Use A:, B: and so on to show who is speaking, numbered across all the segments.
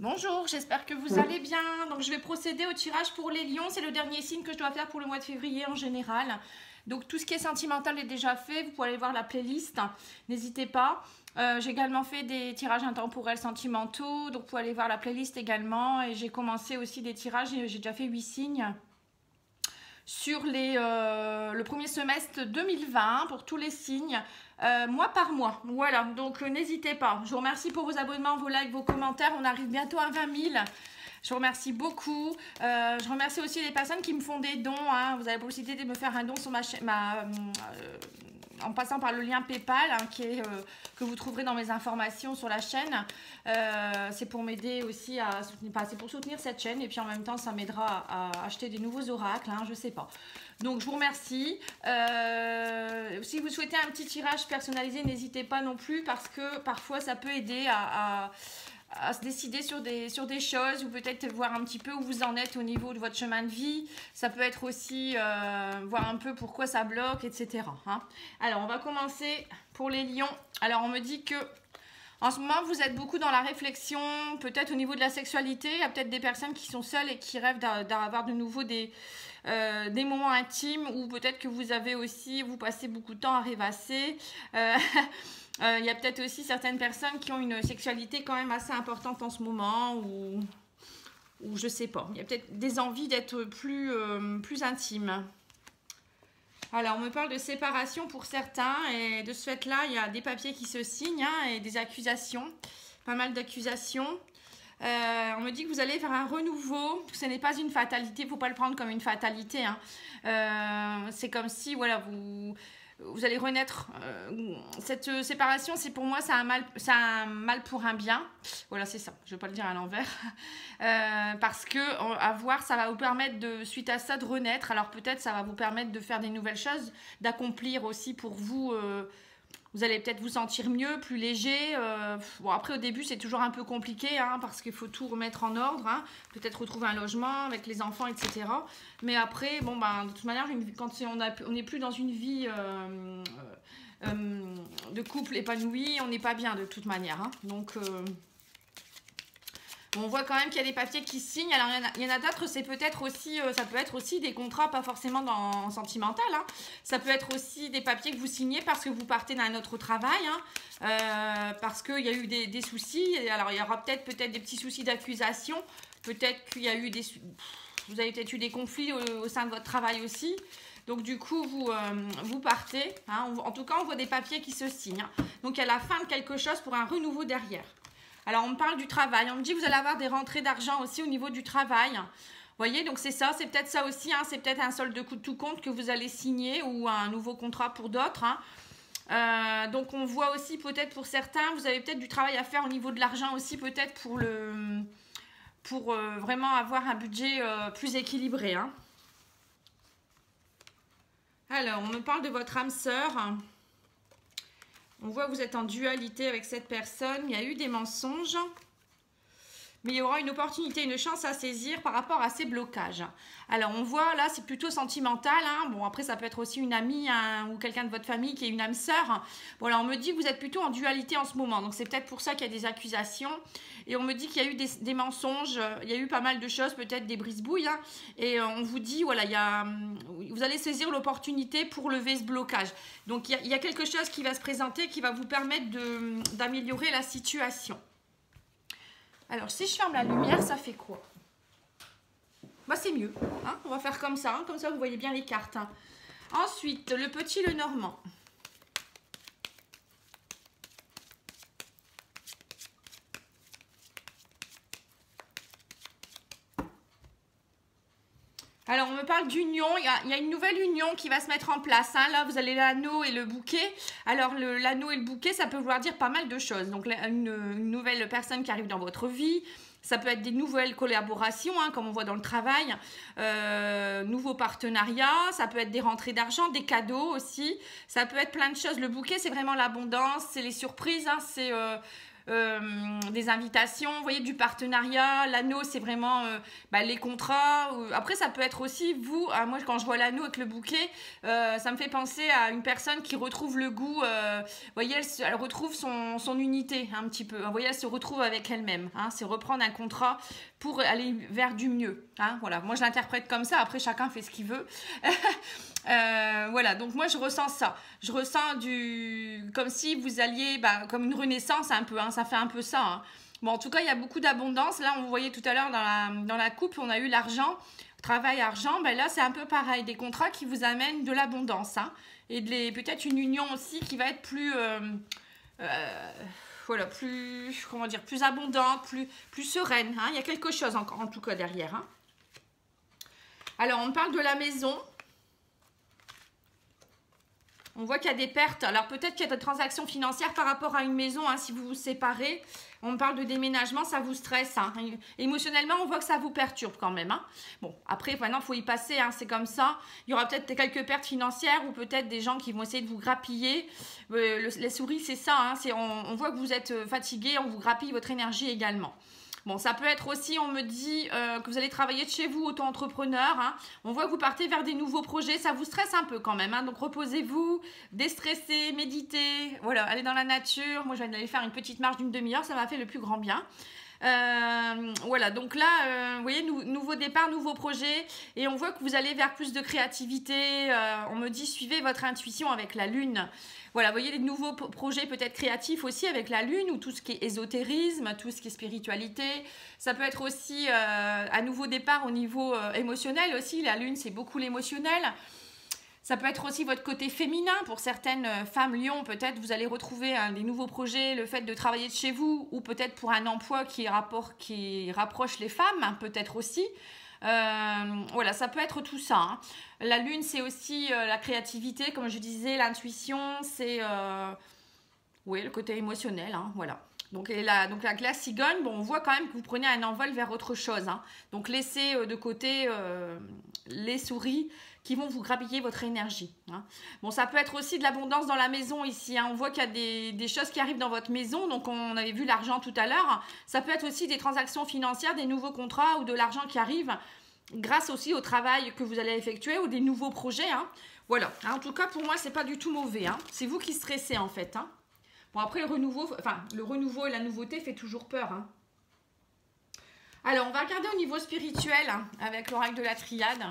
A: Bonjour, j'espère que vous allez bien. Donc je vais procéder au tirage pour les lions. C'est le dernier signe que je dois faire pour le mois de février en général. Donc tout ce qui est sentimental est déjà fait. Vous pouvez aller voir la playlist. N'hésitez pas. J'ai également fait des tirages intemporels sentimentaux. Donc vous pouvez aller voir la playlist également. Et j'ai commencé aussi des tirages. J'ai déjà fait 8 signes sur le premier semestre 2020 pour tous les signes. Mois par mois, voilà, donc n'hésitez pas. Je vous remercie pour vos abonnements, vos likes, vos commentaires. On arrive bientôt à 20 000. Je vous remercie beaucoup. Je remercie aussi les personnes qui me font des dons, hein. Vous avez la possibilité de me faire un don sur ma chaîne, en passant par le lien PayPal, hein, que vous trouverez dans mes informations sur la chaîne. C'est pour m'aider aussi à soutenir, c'est pour soutenir cette chaîne, et puis en même temps ça m'aidera à acheter des nouveaux oracles, hein, je sais pas. Donc je vous remercie. Si vous souhaitez un petit tirage personnalisé, n'hésitez pas non plus, parce que parfois ça peut aider à se décider sur des choses, ou peut-être voir un petit peu où vous en êtes au niveau de votre chemin de vie. Ça peut être aussi voir un peu pourquoi ça bloque, etc. Hein. Alors, on va commencer pour les lions. Alors, on me dit que en ce moment, vous êtes beaucoup dans la réflexion, peut-être au niveau de la sexualité. Il y a peut-être des personnes qui sont seules et qui rêvent d'avoir de nouveau des moments intimes, ou peut-être que vous passez beaucoup de temps à rêvasser. Il y a peut-être aussi certaines personnes qui ont une sexualité quand même assez importante en ce moment, ou je sais pas. Il y a peut-être des envies d'être plus intime. Alors, on me parle de séparation pour certains, et de ce fait-là, il y a des papiers qui se signent, hein, et des accusations, pas mal d'accusations. On me dit que vous allez faire un renouveau. Ce n'est pas une fatalité, il ne faut pas le prendre comme une fatalité, hein. C'est comme si, voilà, vous allez renaître. Cette séparation, c'est pour moi, c'est un mal pour un bien. Voilà, c'est ça. Je ne vais pas le dire à l'envers. Parce que, à voir, ça va vous permettre, suite à ça, de renaître. Alors peut-être, ça va vous permettre de faire des nouvelles choses, d'accomplir aussi pour vous. Vous allez peut-être vous sentir mieux, plus léger. Bon, après, au début, c'est toujours un peu compliqué, hein, parce qu'il faut tout remettre en ordre. Hein. Peut-être retrouver un logement avec les enfants, etc. Mais après, bon, ben, de toute manière, quand on n'est plus dans une vie de couple épanoui, on n'est pas bien de toute manière. Hein. Donc, on voit quand même qu'il y a des papiers qui signent. Alors, il y en a d'autres, c'est peut-être aussi, ça peut être aussi des contrats, pas forcément en sentimental. Hein. Ça peut être aussi des papiers que vous signez parce que vous partez d'un autre travail, hein, parce qu'il y a eu des soucis. Alors, il y aura peut-être des petits soucis d'accusation. Peut-être qu'il y a eu vous avez peut-être eu des conflits au sein de votre travail aussi. Donc, du coup, vous partez. Hein. En tout cas, on voit des papiers qui se signent. Hein. Donc, il y a la fin de quelque chose pour un renouveau derrière. Alors, on me parle du travail. On me dit que vous allez avoir des rentrées d'argent aussi au niveau du travail. Vous voyez, donc c'est ça. C'est peut-être ça aussi. Hein, c'est peut-être un solde de tout compte que vous allez signer, ou un nouveau contrat pour d'autres. Hein. Donc, on voit aussi peut-être pour certains, vous avez peut-être du travail à faire au niveau de l'argent aussi, peut-être pour vraiment avoir un budget plus équilibré. Hein. Alors, on me parle de votre âme sœur. On voit que vous êtes en dualité avec cette personne. Il y a eu des mensonges. Mais il y aura une opportunité, une chance à saisir par rapport à ces blocages. Alors, on voit là, c'est plutôt sentimental. Hein. Bon, après, ça peut être aussi une amie, hein, ou quelqu'un de votre famille qui est une âme sœur. Bon, là, on me dit que vous êtes plutôt en dualité en ce moment. Donc, c'est peut-être pour ça qu'il y a des accusations. Et on me dit qu'il y a eu des mensonges. Il y a eu pas mal de choses, peut-être des brise-bouilles. Hein. Et on vous dit, voilà, vous allez saisir l'opportunité pour lever ce blocage. Donc, il y a quelque chose qui va se présenter qui va vous permettre d'améliorer la situation. Alors, si je ferme la lumière, ça fait quoi? Bah, c'est mieux. Hein, on va faire comme ça. Hein, comme ça, vous voyez bien les cartes. Hein. Ensuite, le petit Lenormand. Alors, on me parle d'union. Il y a une nouvelle union qui va se mettre en place. Hein. Là, vous avez l'anneau et le bouquet. Alors, l'anneau et le bouquet, ça peut vouloir dire pas mal de choses. Donc, une nouvelle personne qui arrive dans votre vie. Ça peut être des nouvelles collaborations, hein, comme on voit dans le travail. Nouveaux partenariats. Ça peut être des rentrées d'argent, des cadeaux aussi. Ça peut être plein de choses. Le bouquet, c'est vraiment l'abondance. C'est les surprises. Hein, c'est des invitations, vous voyez, du partenariat. L'anneau, c'est vraiment les contrats. Après, ça peut être aussi, vous, moi, quand je vois l'anneau avec le bouquet, ça me fait penser à une personne qui retrouve le goût, vous voyez, elle retrouve son unité un petit peu. Vous voyez, elle se retrouve avec elle-même. Hein, c'est reprendre un contrat pour aller vers du mieux. Hein, voilà, moi, je l'interprète comme ça. Après, chacun fait ce qu'il veut. Voilà, donc moi je ressens ça. Je ressens comme si vous alliez, comme une renaissance un peu, hein, ça fait un peu ça. Hein. Bon, en tout cas, il y a beaucoup d'abondance. Là, on voyait tout à l'heure dans la coupe, on a eu l'argent, travail, argent. Ben là, c'est un peu pareil, des contrats qui vous amènent de l'abondance. Hein, et peut-être une union aussi qui va être plus... voilà, plus, comment dire, plus abondante, plus sereine. Hein. Il y a quelque chose encore, en tout cas, derrière. Hein. Alors, on parle de la maison. On voit qu'il y a des pertes. Alors, peut-être qu'il y a des transactions financières par rapport à une maison, hein, si vous vous séparez. On parle de déménagement, ça vous stresse. Hein. Émotionnellement, on voit que ça vous perturbe quand même. Hein. Bon, après, maintenant, il faut y passer, hein, c'est comme ça. Il y aura peut-être quelques pertes financières ou peut-être des gens qui vont essayer de vous grappiller. Les souris, c'est ça. Hein, on voit que vous êtes fatigué, on vous grappille votre énergie également. Bon, ça peut être aussi, on me dit que vous allez travailler de chez vous, auto-entrepreneur. Hein. On voit que vous partez vers des nouveaux projets. Ça vous stresse un peu quand même. Hein. Donc, reposez-vous, déstressez, méditez. Voilà, allez dans la nature. Moi, je viens d'aller faire une petite marche d'une demi-heure. Ça m'a fait le plus grand bien. Voilà, donc là, vous voyez, nouveau départ, nouveau projet. Et on voit que vous allez vers plus de créativité. On me dit, suivez votre intuition avec la lune. Voilà, vous voyez, des nouveaux projets peut-être créatifs aussi avec la lune ou tout ce qui est ésotérisme, tout ce qui est spiritualité. Ça peut être aussi un nouveau départ au niveau émotionnel aussi. La lune, c'est beaucoup l'émotionnel. Ça peut être aussi votre côté féminin. Pour certaines femmes lions, peut-être vous allez retrouver des nouveaux projets, le fait de travailler de chez vous ou peut-être pour un emploi qui rapproche les femmes, hein, peut-être aussi. Voilà, ça peut être tout ça. Hein. La lune, c'est aussi la créativité, comme je disais, l'intuition, c'est le côté émotionnel. Hein, voilà. Donc la glace cigogne, bon, on voit quand même que vous prenez un envol vers autre chose. Hein. Donc laissez de côté les souris qui vont vous grappiller votre énergie. Hein. Bon, ça peut être aussi de l'abondance dans la maison ici. Hein. On voit qu'il y a des choses qui arrivent dans votre maison. Donc, on avait vu l'argent tout à l'heure. Ça peut être aussi des transactions financières, des nouveaux contrats ou de l'argent qui arrive grâce aussi au travail que vous allez effectuer ou des nouveaux projets. Hein. Voilà. En tout cas, pour moi, c'est pas du tout mauvais. Hein. C'est vous qui stressez, en fait. Hein. Bon, après, le renouveau et la nouveauté fait toujours peur. Hein. Alors, on va regarder au niveau spirituel hein, avec l'oracle de la triade.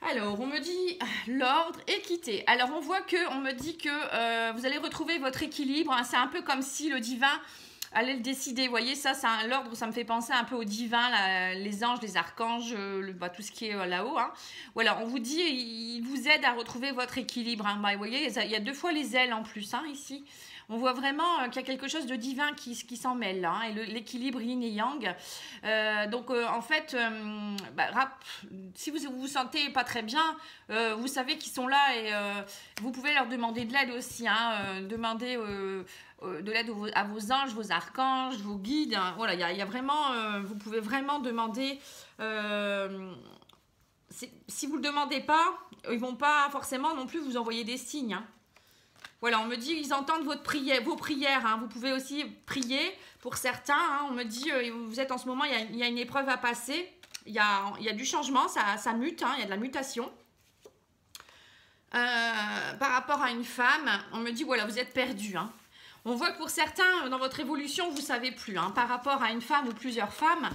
A: Alors, on me dit l'ordre, équité. Alors, on voit on me dit que vous allez retrouver votre équilibre. Hein. C'est un peu comme si le divin allait le décider. Vous voyez, ça, c'est l'ordre, ça me fait penser un peu au divin, les anges, les archanges, tout ce qui est là-haut. Hein. Voilà, on vous dit, il vous aide à retrouver votre équilibre. Hein. Vous voyez, il y a 2 fois les ailes en plus, hein, ici. On voit vraiment qu'il y a quelque chose de divin qui s'en mêle, là, hein, et l'équilibre yin et yang. En fait, si vous vous sentez pas très bien, vous savez qu'ils sont là et vous pouvez leur demander de l'aide aussi. Hein, demander de l'aide à vos anges, vos archanges, vos guides. Hein, voilà, il y a vraiment, vous pouvez vraiment demander. Si vous ne le demandez pas, ils ne vont pas forcément non plus vous envoyer des signes. Hein. Voilà, on me dit ils entendent vos prières. Hein. Vous pouvez aussi prier pour certains. Hein. On me dit, vous êtes en ce moment, il y a une épreuve à passer. Il y a du changement, ça mute, hein, il y a de la mutation. Par rapport à une femme, on me dit, voilà, vous êtes perdu. Hein. On voit que pour certains, dans votre évolution, vous ne savez plus. Hein, par rapport à une femme ou plusieurs femmes,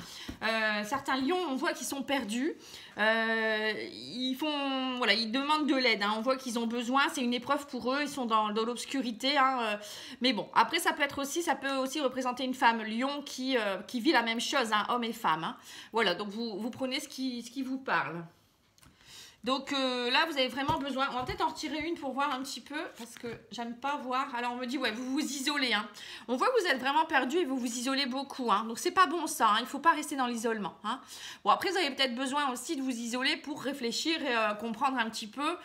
A: certains lions, on voit qu'ils sont perdus. Ils demandent de l'aide. Hein, on voit qu'ils ont besoin. C'est une épreuve pour eux. Ils sont dans l'obscurité. Hein, mais bon, après, ça peut aussi représenter une femme lion qui vit la même chose, hein, homme et femme. Hein. Voilà, donc vous prenez ce qui vous parle. Donc là, vous avez vraiment besoin... On va peut-être en retirer une pour voir un petit peu, parce que j'aime pas voir. Alors, on me dit, ouais, vous vous isolez. Hein. On voit que vous êtes vraiment perdu et vous vous isolez beaucoup. Hein. Donc, c'est pas bon ça. Hein. Il faut pas rester dans l'isolement. Hein. Bon, après, vous avez peut-être besoin aussi de vous isoler pour réfléchir et comprendre un petit peu.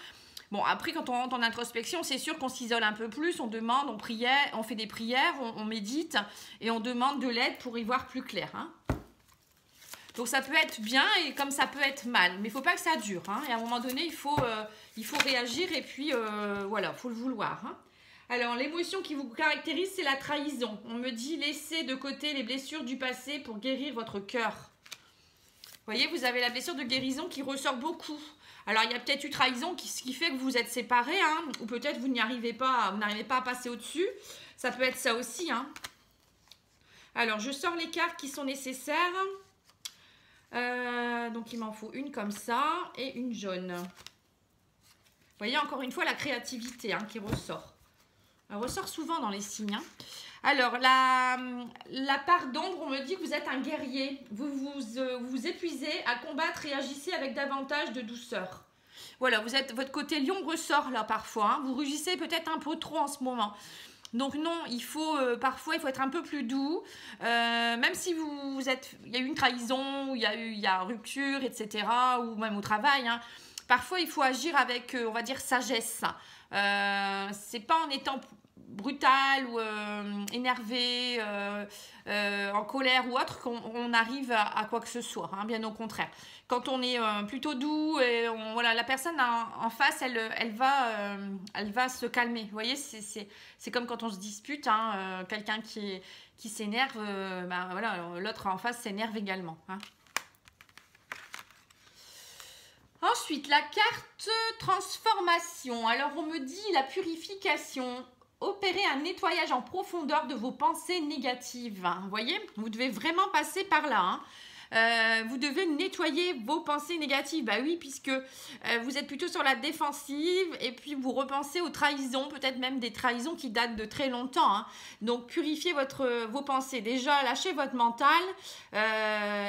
A: Bon, après, quand on rentre en introspection, c'est sûr qu'on s'isole un peu plus. On demande, on fait des prières, on médite et on demande de l'aide pour y voir plus clair. Hein. Donc ça peut être bien et comme ça peut être mal. Mais il ne faut pas que ça dure. Hein. Et à un moment donné, il faut réagir et puis voilà, il faut le vouloir. Hein. Alors, l'émotion qui vous caractérise, c'est la trahison. On me dit, laissez de côté les blessures du passé pour guérir votre cœur. Vous voyez, vous avez la blessure de guérison qui ressort beaucoup. Alors, il y a peut-être eu trahison, ce qui fait que vous vous êtes séparés, hein, ou peut-être vous n'arrivez pas à passer au-dessus. Ça peut être ça aussi. Hein. Alors, je sors les cartes qui sont nécessaires. Donc, il m'en faut une comme ça et une jaune. Vous voyez, encore une fois, la créativité qui ressort. Elle ressort souvent dans les signes. Hein. Alors, la part d'ombre, on me dit que vous êtes un guerrier. Vous vous épuisez à combattre et agissez avec davantage de douceur. Voilà, votre côté lion ressort là parfois. Hein. Vous rugissez peut-être un peu trop en ce moment. Donc non, parfois il faut être un peu plus doux. Même si il y a eu une trahison, ou il y a rupture, etc. Ou même au travail. Hein. Parfois, il faut agir avec, on va dire, sagesse. C'est pas en étant brutal ou énervé, en colère ou autre qu'on arrive à quoi que ce soit, hein, bien au contraire. Quand on est plutôt doux, et voilà, la personne en face, elle va se calmer. Vous voyez, c'est comme quand on se dispute, hein, quelqu'un qui s'énerve, voilà, l'autre en face s'énerve également. Hein. Ensuite, la carte transformation. Alors, on me dit la purification. Opérez un nettoyage en profondeur de vos pensées négatives. Vous voyez, vous devez vraiment passer par là. Hein. Vous devez nettoyer vos pensées négatives. Bah oui, puisque vous êtes plutôt sur la défensive et puis vous repensez aux trahisons, peut-être même des trahisons qui datent de très longtemps. Hein. Donc, purifiez vos pensées. Déjà, lâchez votre mental.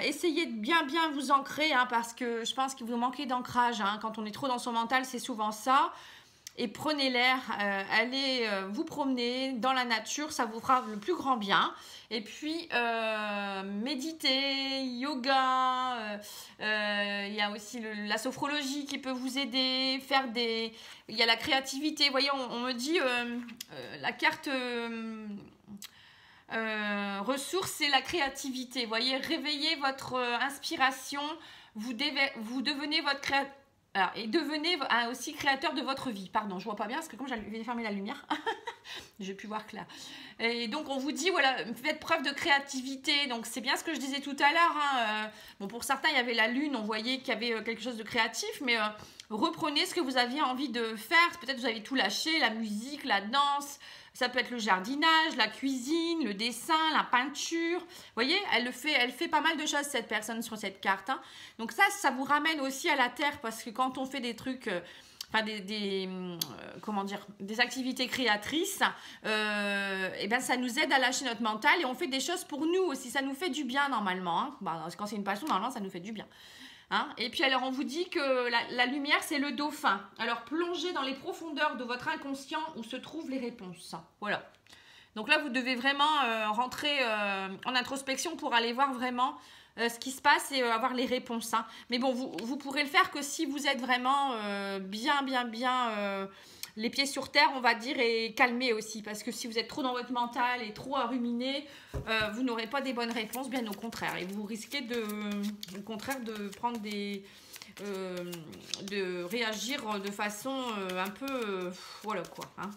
A: Essayez de bien vous ancrer hein, parce que je pense que vous manquez d'ancrage. Hein. Quand on est trop dans son mental, c'est souvent ça. Et prenez l'air, allez vous promener dans la nature, ça vous fera le plus grand bien. Et puis, méditer, yoga, il y a aussi la sophrologie qui peut vous aider, il y a la créativité. Vous voyez, on me dit, la carte ressources, c'est la créativité. Vous voyez, réveillez votre inspiration, vous devenez votre créativité. Alors, et devenez aussi créateur de votre vie. Pardon, je vois pas bien parce que comme j'avais fermé la lumière, j'ai pu voir clair. Et donc, on vous dit, voilà, faites preuve de créativité. Donc, c'est bien ce que je disais tout à l'heure. Hein. Bon, pour certains, il y avait la lune, on voyait qu'il y avait quelque chose de créatif, mais reprenez ce que vous aviez envie de faire. Peut-être vous avez tout lâché, la musique, la danse. Ça peut être le jardinage, la cuisine, le dessin, la peinture. Vous voyez, elle fait pas mal de choses, cette personne, sur cette carte. Hein. Donc ça vous ramène aussi à la terre parce que quand on fait des trucs, comment dire, des activités créatrices, et ben ça nous aide à lâcher notre mental et on fait des choses pour nous aussi. Ça nous fait du bien normalement. Hein. Quand c'est une passion, normalement, ça nous fait du bien. Hein. Et puis alors on vous dit que la lumière c'est le dauphin. Alors plongez dans les profondeurs de votre inconscient où se trouvent les réponses. Voilà. Donc là vous devez vraiment rentrer en introspection pour aller voir vraiment ce qui se passe et avoir les réponses. Hein. Mais bon, vous pourrez le faire que si vous êtes vraiment bien les pieds sur terre, on va dire, et calmé aussi. Parce que si vous êtes trop dans votre mental et trop à ruminer, vous n'aurez pas des bonnes réponses, bien au contraire. Et vous risquez au contraire de prendre de réagir de façon un peu, voilà quoi. Hein.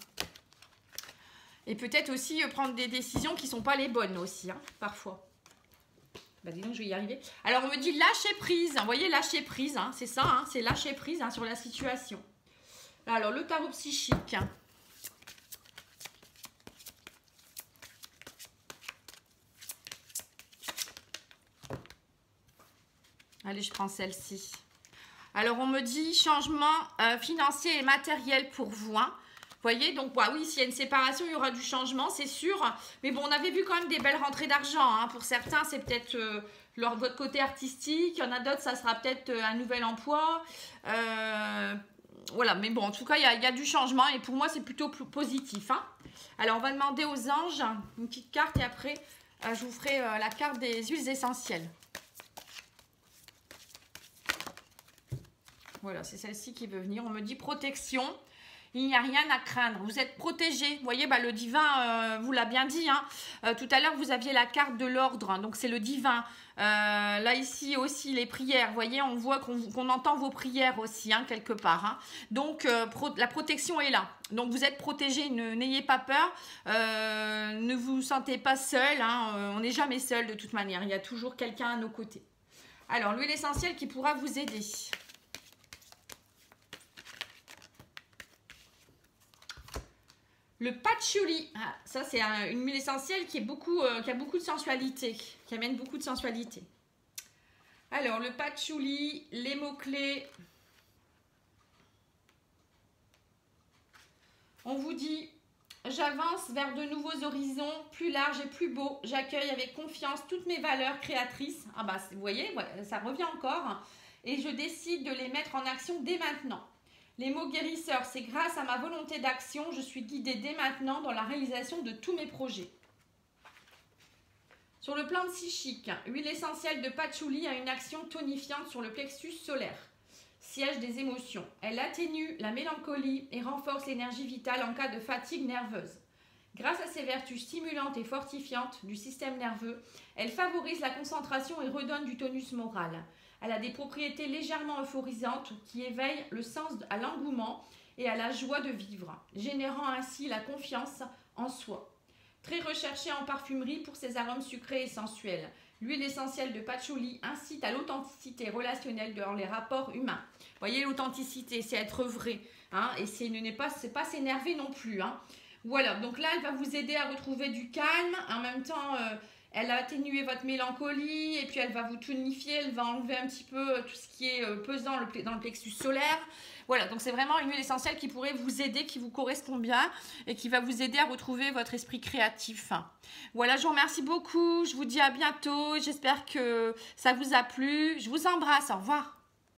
A: Et peut-être aussi prendre des décisions qui ne sont pas les bonnes aussi, hein, parfois. Bah dis donc, je vais y arriver. Alors, on me dit lâcher prise. Vous voyez, lâcher prise, hein, c'est ça, hein, c'est lâcher prise hein, sur la situation. Alors, le tarot psychique. Allez, je prends celle-ci. Alors, on me dit changement financier et matériel pour vous. Hein. Vous voyez, donc bah, oui, s'il y a une séparation, il y aura du changement, c'est sûr. Mais bon, on avait vu quand même des belles rentrées d'argent. Hein. Pour certains, c'est peut-être votre côté artistique. Il y en a d'autres, ça sera peut-être un nouvel emploi. Voilà, mais bon, en tout cas, il y a du changement et pour moi, c'est plutôt positif. Hein. Alors, on va demander aux anges une petite carte et après, je vous ferai la carte des huiles essentielles. Voilà, c'est celle-ci qui veut venir. On me dit protection. il n'y a rien à craindre. Vous êtes protégé. Vous voyez, bah, le divin vous l'a bien dit. Hein. Tout à l'heure, vous aviez la carte de l'ordre. Hein, donc, c'est le divin. Là, ici aussi, les prières. Vous voyez, on voit qu'on entend vos prières aussi, hein, quelque part. Hein. Donc, la protection est là. Donc, vous êtes protégé. N'ayez pas peur. Ne vous sentez pas seul. Hein. On n'est jamais seul de toute manière. Il y a toujours quelqu'un à nos côtés. Alors, l'huile essentielle qui pourra vous aider. Le patchouli, ah, ça c'est une huile essentielle qui a beaucoup de sensualité, qui amène beaucoup de sensualité. Alors le patchouli, les mots-clés. On vous dit, j'avance vers de nouveaux horizons, plus larges et plus beaux. J'accueille avec confiance toutes mes valeurs créatrices. Ah bah vous voyez, ça revient encore. Et je décide de les mettre en action dès maintenant. Les mots guérisseurs, c'est grâce à ma volonté d'action, je suis guidée dès maintenant dans la réalisation de tous mes projets. Sur le plan psychique, l'huile essentielle de patchouli a une action tonifiante sur le plexus solaire, siège des émotions. Elle atténue la mélancolie et renforce l'énergie vitale en cas de fatigue nerveuse. Grâce à ses vertus stimulantes et fortifiantes du système nerveux, elle favorise la concentration et redonne du tonus moral. Elle a des propriétés légèrement euphorisantes qui éveillent le sens à l'engouement et à la joie de vivre, générant ainsi la confiance en soi. Très recherchée en parfumerie pour ses arômes sucrés et sensuels, l'huile essentielle de patchouli incite à l'authenticité relationnelle dans les rapports humains. Vous voyez, l'authenticité, c'est être vrai, hein, et c'est pas s'énerver non plus. Hein. Voilà, donc là, elle va vous aider à retrouver du calme, en même temps... elle va atténuer votre mélancolie et puis elle va vous tonifier, elle va enlever un petit peu tout ce qui est pesant dans le plexus solaire. Voilà, donc c'est vraiment une huile essentielle qui pourrait vous aider, qui vous correspond bien et qui va vous aider à retrouver votre esprit créatif. Voilà, je vous remercie beaucoup, je vous dis à bientôt, j'espère que ça vous a plu. Je vous embrasse, au revoir.